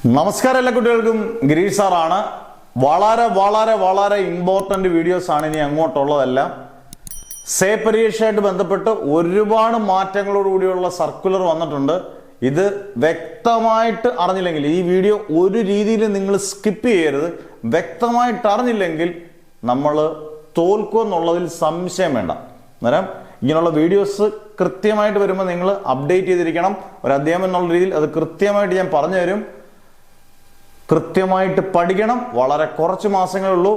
നമസ്കാരം എല്ലാ കുട്ടികൾക്കും ഗിരീഷ് സാറാണ്. വളരെ വളരെ വളരെ ഇമ്പോർട്ടൻ്റ് വീഡിയോസ് ആണ് ഇനി അങ്ങോട്ടുള്ളതെല്ലാം. സേ പരീക്ഷയായിട്ട് ബന്ധപ്പെട്ട് ഒരുപാട് മാറ്റങ്ങളോടുകൂടിയുള്ള സർക്കുലർ വന്നിട്ടുണ്ട്. ഇത് വ്യക്തമായിട്ട് അറിഞ്ഞില്ലെങ്കിൽ ഈ വീഡിയോ ഒരു രീതിയിൽ നിങ്ങൾ സ്കിപ്പ് ചെയ്യരുത്. വ്യക്തമായിട്ട് അറിഞ്ഞില്ലെങ്കിൽ നമ്മൾ തോൽക്കുമെന്നുള്ളതിൽ സംശയം വേണ്ട. അന്നേരം ഇങ്ങനെയുള്ള വീഡിയോസ് കൃത്യമായിട്ട് വരുമ്പോൾ നിങ്ങൾ അപ്ഡേറ്റ് ചെയ്തിരിക്കണം. ഒരു അധ്യാപനം എന്നുള്ള രീതിയിൽ അത് കൃത്യമായിട്ട് ഞാൻ പറഞ്ഞു തരും. കൃത്യമായിട്ട് പഠിക്കണം. വളരെ കുറച്ച് മാസങ്ങളേ ഉള്ളൂ.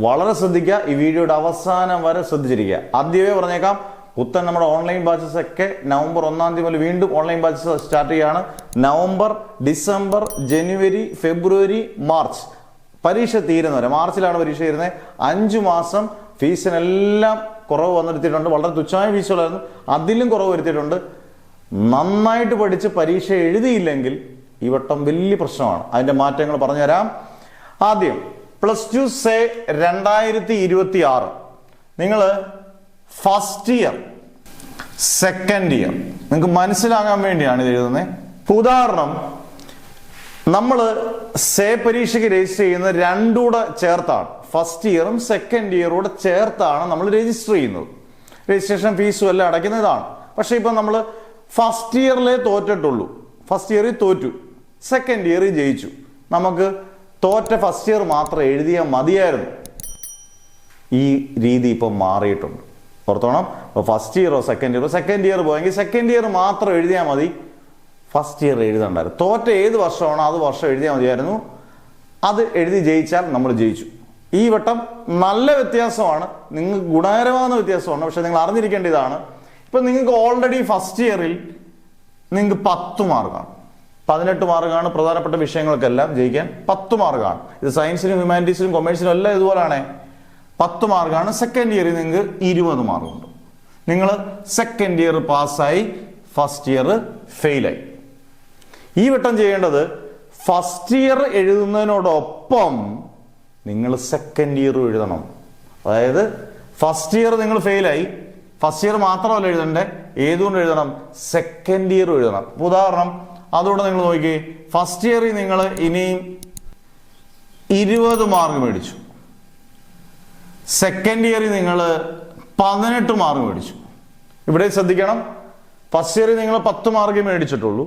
വളരെ ശ്രദ്ധിക്കുക. ഈ വീഡിയോയുടെ അവസാനം വരെ ശ്രദ്ധിച്ചിരിക്കുക. ആദ്യമേ പറഞ്ഞേക്കാം, പുത്തൻ നമ്മുടെ ഓൺലൈൻ ബാച്ചസ് ഒക്കെ നവംബർ 1 മുതൽ വീണ്ടും ഓൺലൈൻ ബാച്ചസ് സ്റ്റാർട്ട് ചെയ്യുകയാണ്. നവംബർ, ഡിസംബർ, ജനുവരി, ഫെബ്രുവരി, മാർച്ച് പരീക്ഷ തീരുന്നവരെ. മാർച്ചിലാണ് പരീക്ഷ തീരുന്നത്. 5 മാസം ഫീസിനെല്ലാം കുറവ് വന്നിരുത്തിയിട്ടുണ്ട്. വളരെ തുച്ഛമായ ഫീസുകളായിരുന്നു, അതിലും കുറവ് വരുത്തിയിട്ടുണ്ട്. നന്നായിട്ട് പഠിച്ച് പരീക്ഷ എഴുതിയില്ലെങ്കിൽ ഈ വട്ടം വലിയ പ്രശ്നമാണ്. അതിന്റെ മാറ്റങ്ങൾ പറഞ്ഞുതരാം. ആദ്യം +2 സേ 2026 നിങ്ങൾ ഫസ്റ്റ് ഇയർ, സെക്കൻഡ് ഇയർ നിങ്ങൾക്ക് മനസ്സിലാകാൻ വേണ്ടിയാണ് ഇത് എഴുതുന്നത്. ഉദാഹരണം, നമ്മൾ സേ പരീക്ഷയ്ക്ക് രജിസ്റ്റർ ചെയ്യുന്നത് രണ്ടുകൂടെ ചേർത്താണ്. ഫസ്റ്റ് ഇയറും സെക്കൻഡ് ഇയറും കൂടെ ചേർത്താണ് നമ്മൾ രജിസ്റ്റർ ചെയ്യുന്നത്. രജിസ്ട്രേഷൻ ഫീസും എല്ലാം അടയ്ക്കുന്നതാണ്. പക്ഷെ ഇപ്പം നമ്മൾ ഫസ്റ്റ് ഇയറിലേ തോറ്റിട്ടുള്ളൂ. ഫസ്റ്റ് ഇയറിൽ തോറ്റു, സെക്കൻഡ് ഇയറിൽ ജയിച്ചു. നമുക്ക് തോറ്റ ഫസ്റ്റ് ഇയർ മാത്രം എഴുതിയാൽ മതിയായിരുന്നു. ഈ രീതി ഇപ്പം മാറിയിട്ടുണ്ട്. ഓർത്തോണം, ഫസ്റ്റ് ഇയറോ സെക്കൻഡ് ഇയർ പോയെങ്കിൽ സെക്കൻഡ് ഇയർ മാത്രം എഴുതിയാൽ മതി, ഫസ്റ്റ് ഇയർ എഴുതണ്ടായിരുന്നു. തോറ്റ ഏത് വർഷമാണോ അത് വർഷം എഴുതിയാൽ മതിയായിരുന്നു. അത് എഴുതി ജയിച്ചാൽ നമ്മൾ ജയിച്ചു. ഈ വട്ടം നല്ല വ്യത്യാസമാണ്, നിങ്ങൾക്ക് ഗുണകരമാകുന്ന വ്യത്യാസമാണ്. പക്ഷെ നിങ്ങൾ അറിഞ്ഞിരിക്കേണ്ടതാണ്, ഇപ്പം നിങ്ങൾക്ക് ഓൾറെഡി ഫസ്റ്റ് ഇയറിൽ നിങ്ങൾക്ക് 10 മാർക്കാണ്. 18 മാർക്കാണ് പ്രധാനപ്പെട്ട വിഷയങ്ങൾക്കെല്ലാം ജയിക്കാൻ. 10 മാർക്കാണ്. ഇത് സയൻസിനും ഹ്യൂമാനിറ്റീസിനും കൊമേഴ്സിനും എല്ലാം ഇതുപോലെയാണ്. 10 മാർക്കാണ്. സെക്കൻഡ് ഇയറിൽ നിങ്ങൾക്ക് 20 മാർക്കുണ്ട്. നിങ്ങൾ സെക്കൻഡ് ഇയർ പാസ്സായി, ഫസ്റ്റ് ഇയർ ഫെയിലായി. ഈ വട്ടം ചെയ്യേണ്ടത് ഫസ്റ്റ് ഇയർ എഴുതുന്നതിനോടൊപ്പം നിങ്ങൾ സെക്കൻഡ് ഇയർ എഴുതണം. അതായത് ഫസ്റ്റ് ഇയർ നിങ്ങൾ ഫെയിലായി, ഫസ്റ്റ് ഇയർ മാത്രമല്ല എഴുതണ്ടേ, ഏതുകൊണ്ട് എഴുതണം? സെക്കൻഡ് ഇയർ എഴുതണം. ഉദാഹരണം, അതുകൊണ്ട് നിങ്ങൾ നോക്കിയേ, ഫസ്റ്റ് ഇയറിൽ നിങ്ങൾ ഇനിയും 20 മാർക്ക് മേടിച്ചു. സെക്കൻഡ് ഇയറിൽ നിങ്ങൾ 18 മാർക്ക് മേടിച്ചു. ഇവിടെ ശ്രദ്ധിക്കണം, ഫസ്റ്റ് ഇയറിൽ നിങ്ങൾ 10 മാർക്ക് മേടിച്ചിട്ടുള്ളൂ.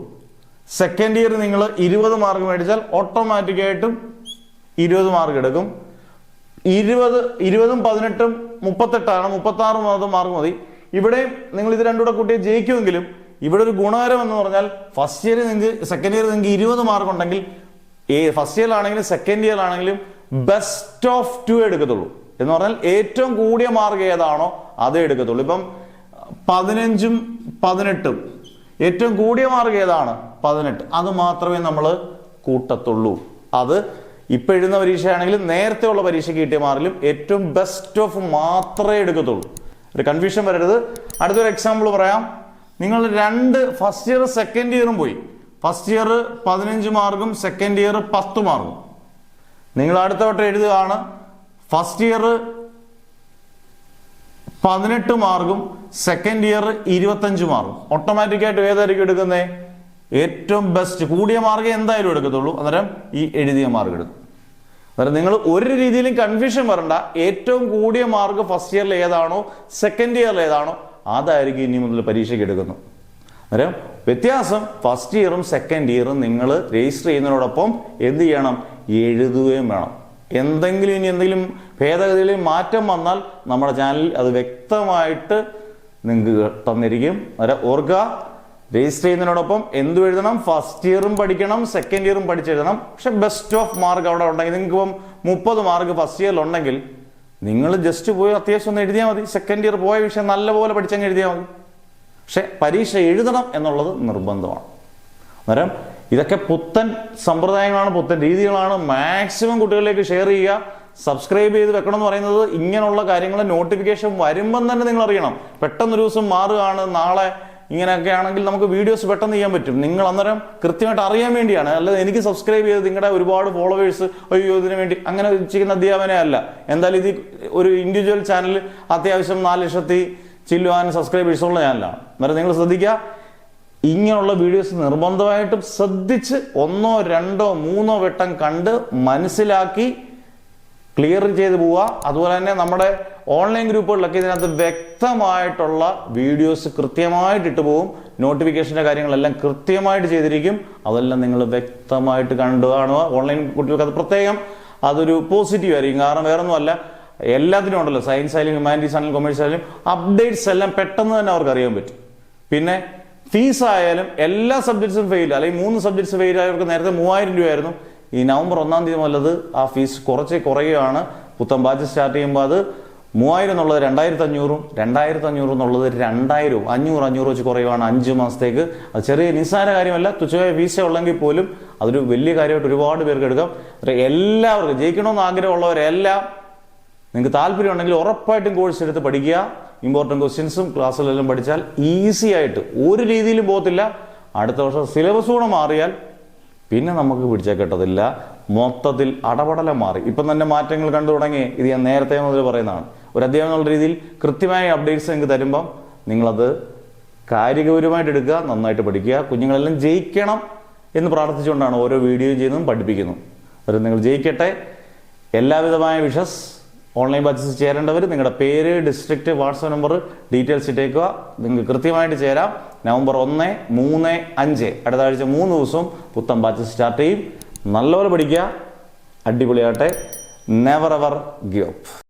സെക്കൻഡ് ഇയർ നിങ്ങൾ 20 മാർക്ക് മേടിച്ചാൽ ഓട്ടോമാറ്റിക്കായിട്ടും 20 മാർക്ക് എടുക്കും. 20ഉം 18ഉം 38ആണ്. 36 മാർക്ക് മതി. ഇവിടെ നിങ്ങൾ ഇത് രണ്ടുകൂടെ കൂട്ടിയെ ജയിക്കുമെങ്കിലും ഇവിടെ ഒരു ഗുണകരം എന്ന് പറഞ്ഞാൽ ഫസ്റ്റ് ഇയർ നിങ്ങൾക്ക്, സെക്കൻഡ് ഇയർ നിങ്ങൾക്ക് 20 മാർക്ക് ഉണ്ടെങ്കിൽ ഫസ്റ്റ് ഇയറിലാണെങ്കിലും സെക്കൻഡ് ഇയറിലാണെങ്കിലും ബെസ്റ്റ് ഓഫ് 2 എടുക്കത്തുള്ളൂ. എന്ന് പറഞ്ഞാൽ ഏറ്റവും കൂടിയ മാർക്ക് ഏതാണോ അതേ എടുക്കത്തുള്ളൂ. ഇപ്പം 15ഉം 18ഉം ഏറ്റവും കൂടിയ മാർക്ക് ഏതാണ്? 18. അത് മാത്രമേ നമ്മൾ കൂട്ടത്തുള്ളൂ. അത് ഇപ്പൊ എഴുതുന്ന പരീക്ഷയാണെങ്കിലും നേരത്തെ ഉള്ള പരീക്ഷയ്ക്ക് കിട്ടിയ മാർക്കിലും ഏറ്റവും ബെസ്റ്റ് ഓഫ് മാത്രമേ എടുക്കത്തുള്ളൂ. ഒരു കൺഫ്യൂഷൻ വരരുത്. അടുത്തൊരു എക്സാമ്പിൾ പറയാം. നിങ്ങൾ ഫസ്റ്റ് ഇയർ സെക്കൻഡ് ഇയറും പോയി. ഫസ്റ്റ് ഇയർ 15 മാർക്കും സെക്കൻഡ് ഇയർ 10 മാർക്കും. നിങ്ങൾ അടുത്ത വട്ടം എഴുതുകയാണ്, ഫസ്റ്റ് ഇയർ 18 മാർക്കും സെക്കൻഡ് ഇയർ 25 മാർക്കും. ഓട്ടോമാറ്റിക്കായിട്ട് ഏതായിരിക്കും എടുക്കുന്നത്? ഏറ്റവും ബെസ്റ്റ് കൂടിയ മാർക്ക് എന്തായാലും എടുക്കത്തുള്ളൂ. അന്നേരം ഈ എഴുതിയ മാർക്ക് എടുക്കും. അന്നേരം നിങ്ങൾ ഒരു രീതിയിലും കൺഫ്യൂഷൻ വരണ്ട. ഏറ്റവും കൂടിയ മാർക്ക് ഫസ്റ്റ് ഇയറിൽ ഏതാണോ സെക്കൻഡ് ഇയറിൽ ഏതാണോ അതായിരിക്കും ഇനി മുതൽ പരീക്ഷയ്ക്ക് എടുക്കുന്നത്. അന്നേരം വ്യത്യാസം ഫസ്റ്റ് ഇയറും സെക്കൻഡ് ഇയറും നിങ്ങൾ രജിസ്റ്റർ ചെയ്യുന്നതിനോടൊപ്പം എന്ത് ചെയ്യണം? എഴുതുകയും വേണം. എന്തെങ്കിലും ഭേദഗതിയിൽ മാറ്റം വന്നാൽ നമ്മുടെ ചാനലിൽ അത് വ്യക്തമായിട്ട് നിങ്ങൾക്ക് തന്നിരിക്കും. അന്നേരം ഓർക്കുക, രജിസ്റ്റർ ചെയ്യുന്നതിനോടൊപ്പം എന്തു എഴുതണം? ഫസ്റ്റ് ഇയറും പഠിക്കണം, സെക്കൻഡ് ഇയറും പഠിച്ചെഴുതണം. പക്ഷെ ബെസ്റ്റ് ഓഫ് മാർക്ക് അവിടെ ഉണ്ടെങ്കിൽ, നിങ്ങൾക്ക് ഇപ്പം 30 മാർക്ക് ഫസ്റ്റ് ഇയറിൽ ഉണ്ടെങ്കിൽ നിങ്ങൾ ജസ്റ്റ് പോയി അത്യാവശ്യം ഒന്ന് എഴുതിയാൽ മതി. സെക്കൻഡ് ഇയർ പോയ വിഷയം നല്ലപോലെ പഠിച്ചങ്ങ് എഴുതിയാൽ മതി. പക്ഷെ പരീക്ഷ എഴുതണം എന്നുള്ളത് നിർബന്ധമാണ്. അന്നേരം ഇതൊക്കെ പുത്തൻ സമ്പ്രദായങ്ങളാണ്, പുത്തൻ രീതികളാണ്. മാക്സിമം കുട്ടികളിലേക്ക് ഷെയർ ചെയ്യുക. സബ്സ്ക്രൈബ് ചെയ്ത് വെക്കണം എന്ന് പറയുന്നത് ഇങ്ങനെയുള്ള കാര്യങ്ങൾ നോട്ടിഫിക്കേഷൻ വരുമ്പം തന്നെ നിങ്ങൾ അറിയണം. പെട്ടെന്നൊരു ദിവസം മാറുകയാണ്, നാളെ ഇങ്ങനെയൊക്കെ ആണെങ്കിൽ നമുക്ക് വീഡിയോസ് പെട്ടെന്ന് ചെയ്യാൻ പറ്റും. നിങ്ങൾ അന്നേരം കൃത്യമായിട്ട് അറിയാൻ വേണ്ടിയാണ്. അല്ലാതെ എനിക്ക് സബ്സ്ക്രൈബ് ചെയ്ത് നിങ്ങളുടെ ഒരുപാട് ഫോളോവേഴ്സ് അയ്യോ ഇതിനു വേണ്ടി അങ്ങനെ ചെയ്യുന്ന അധ്യാപനമേ അല്ല. എന്തായാലും ഇത് ഒരു ഇൻഡിവിജ്വൽ ചാനൽ അത്യാവശ്യം 4 ലക്ഷത്തി ചില്ലുവാൻ സബ്സ്ക്രൈബേഴ്സ് ഉള്ള ചാനലാണ്. അന്നേരം നിങ്ങൾ ശ്രദ്ധിക്കുക, ഇങ്ങനെയുള്ള വീഡിയോസ് നിർബന്ധമായിട്ടും ശ്രദ്ധിച്ച് 1, 2, 3 വട്ടം കണ്ട് മനസ്സിലാക്കി ക്ലിയർ ചെയ്ത് പോവുക. അതുപോലെ തന്നെ നമ്മുടെ ഓൺലൈൻ ഗ്രൂപ്പുകളിലൊക്കെ ഇതിനകത്ത് വ്യക്തമായിട്ടുള്ള വീഡിയോസ് കൃത്യമായിട്ട് ഇട്ട് പോകും. നോട്ടിഫിക്കേഷൻ്റെ കാര്യങ്ങളെല്ലാം കൃത്യമായിട്ട് ചെയ്തിരിക്കും. അതെല്ലാം നിങ്ങൾ വ്യക്തമായിട്ട് കണ്ടു കാണുക. ഓൺലൈൻ കുട്ടികൾക്ക് അത് പ്രത്യേകം അതൊരു പോസിറ്റീവ് ആയിരിക്കും. കാരണം വേറൊന്നുമല്ല, എല്ലാത്തിനും ഉണ്ടല്ലോ, സയൻസ് ആയാലും ഹ്യൂമാനിറ്റീസ് ആയാലും കൊമേഴ്സ് ആയാലും അപ്ഡേറ്റ്സ് എല്ലാം പെട്ടെന്ന് തന്നെ അവർക്ക് അറിയാൻ പറ്റും. പിന്നെ ഫീസ് ആയാലും എല്ലാ സബ്ജക്ട്സും ഫെയിൽ, അല്ലെങ്കിൽ 3 സബ്ജക്ട്സ് ഫെയിൽ ആയവർക്ക് നേരത്തെ 3000 രൂപയായിരുന്നു. ഈ നവംബർ 1-ാം തീയതി മുതലത് ആ ഫീസ് കുറയുകയാണ്. പുത്തൻ ബാച്ച് സ്റ്റാർട്ട് ചെയ്യുമ്പോൾ അത് 3000 എന്നുള്ളത് 2500, 2500 എന്നുള്ളത് 2000, 500 വെച്ച് കുറയുകയാണ് 5 മാസത്തേക്ക്. അത് ചെറിയ നിസ്സാര കാര്യമല്ല. തുച്ഛമായ ഫീസേ ഉള്ളെങ്കിൽ പോലും അതൊരു വലിയ കാര്യമായിട്ട് ഒരുപാട് പേർക്ക് എടുക്കാം. എല്ലാവർക്കും ജയിക്കണമെന്ന് ആഗ്രഹമുള്ളവരെല്ലാം നിങ്ങൾക്ക് താല്പര്യം ഉണ്ടെങ്കിൽ ഉറപ്പായിട്ടും കോഴ്സ് എടുത്ത് പഠിക്കുക. ഇമ്പോർട്ടൻറ്റ് ക്വസ്റ്റ്യൻസും ക്ലാസ്സിലെല്ലാം പഠിച്ചാൽ ഈസി ആയിട്ട് ഒരു രീതിയിലും പോകത്തില്ല. അടുത്ത വർഷം സിലബസ് കൂടെ മാറിയാൽ പിന്നെ നമുക്ക് പിടിച്ചാൽ കിട്ടത്തില്ല. മൊത്തത്തിൽ അടപടലം മാറി. ഇപ്പം തന്നെ മാറ്റങ്ങൾ കണ്ടു തുടങ്ങി. ഇത് ഞാൻ നേരത്തെ മുതൽ പറയുന്നതാണ്. ഒരു അധ്യാപനം എന്നുള്ള രീതിയിൽ കൃത്യമായ അപ്ഡേറ്റ്സ് നിങ്ങൾക്ക് തരുമ്പം നിങ്ങളത് കാര്യഗൗരവമായിട്ട് എടുക്കുക, നന്നായിട്ട് പഠിക്കുക. കുഞ്ഞുങ്ങളെല്ലാം ജയിക്കണം എന്ന് പ്രാർത്ഥിച്ചുകൊണ്ടാണ് ഓരോ വീഡിയോയും ചെയ്യുന്നതും പഠിപ്പിക്കുന്നു. അത് നിങ്ങൾ ജയിക്കട്ടെ. എല്ലാവിധമായ വിഷസ്. ഓൺലൈൻ ബാച്ചസ് ചേരേണ്ടവർ നിങ്ങളുടെ പേര്, ഡിസ്ട്രിക്റ്റ്, വാട്സാപ്പ് നമ്പർ ഡീറ്റെയിൽസ് ഇട്ടേക്കുക. നിങ്ങൾക്ക് കൃത്യമായിട്ട് ചേരാം. നവംബർ 1, 3, 5 അടുത്ത ആഴ്ച 3 ദിവസവും പുത്തൻ ബാച്ചസ് സ്റ്റാർട്ട് ചെയ്യും. നല്ലപോലെ പഠിക്കുക. അടിപൊളിയാട്ടെ. Never ever give up.